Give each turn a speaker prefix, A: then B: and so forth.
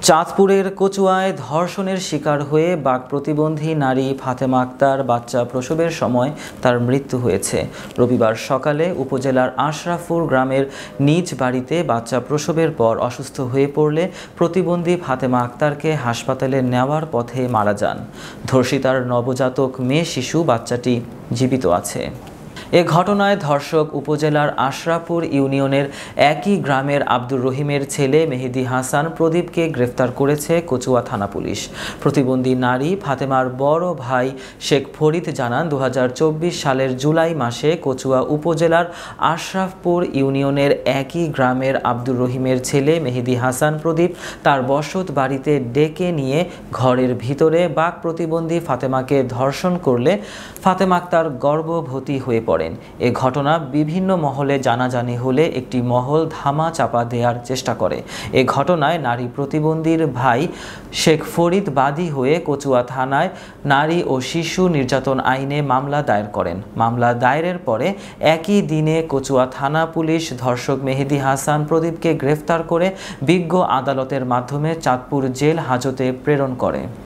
A: চাঁদপুরের কচুয়ায় ধর্ষণের শিকার হয়ে বাক প্রতিবন্ধী নারী ফাতেমা আক্তার বাচ্চা প্রসবের সময় তার মৃত্যু হয়েছে। রবিবার সকালে উপজেলার আশরাফপুর গ্রামের নিজ বাড়িতে বাচ্চা প্রসবের পর অসুস্থ হয়ে পড়লে প্রতিবন্ধী ফাতেমা আক্তারকে হাসপাতালে নেওয়ার পথে মারা যান। ধর্ষিতার নবজাতক মেয়ে শিশু বাচ্চাটি জীবিত আছে। এ ঘটনায় ধর্ষক উপজেলার আশরাফপুর ইউনিয়নের একই গ্রামের আব্দুর রহিমের ছেলে মেহেদী হাসান প্রদীপকে গ্রেফতার করেছে কচুয়া থানা পুলিশ। প্রতিবন্ধী নারী ফাতেমার বড় ভাই শেখ ফরিদ জানান, 2024 সালের জুলাই মাসে কচুয়া উপজেলার আশরাফপুর ইউনিয়নের একই গ্রামের আব্দুর রহিমের ছেলে মেহেদী হাসান প্রদীপ তার বসত বাড়িতে ডেকে নিয়ে ঘরের ভিতরে বাক প্রতিবন্ধী ফাতেমাকে ধর্ষণ করলে ফাতেমা আক্তার গর্ভবতী হয়ে পড়েন। এ ঘটনা বিভিন্ন মহলে জানাজানি হলে একটি মহল ধামা চাপা দেওয়ার চেষ্টা করে। এ ঘটনায় নারী প্রতিবন্ধীর ভাই শেখ ফরিদ বাদী হয়ে কচুয়া থানায় নারী ও শিশু নির্যাতন আইনে মামলা দায়ের করেন। মামলা দায়েরের পরে একই দিনে কচুয়া থানা পুলিশ ধর্ষক মেহেদী হাসান প্রদীপকে গ্রেফতার করে বিজ্ঞ আদালতের মাধ্যমে চাঁদপুর জেল হাজতে প্রেরণ করে।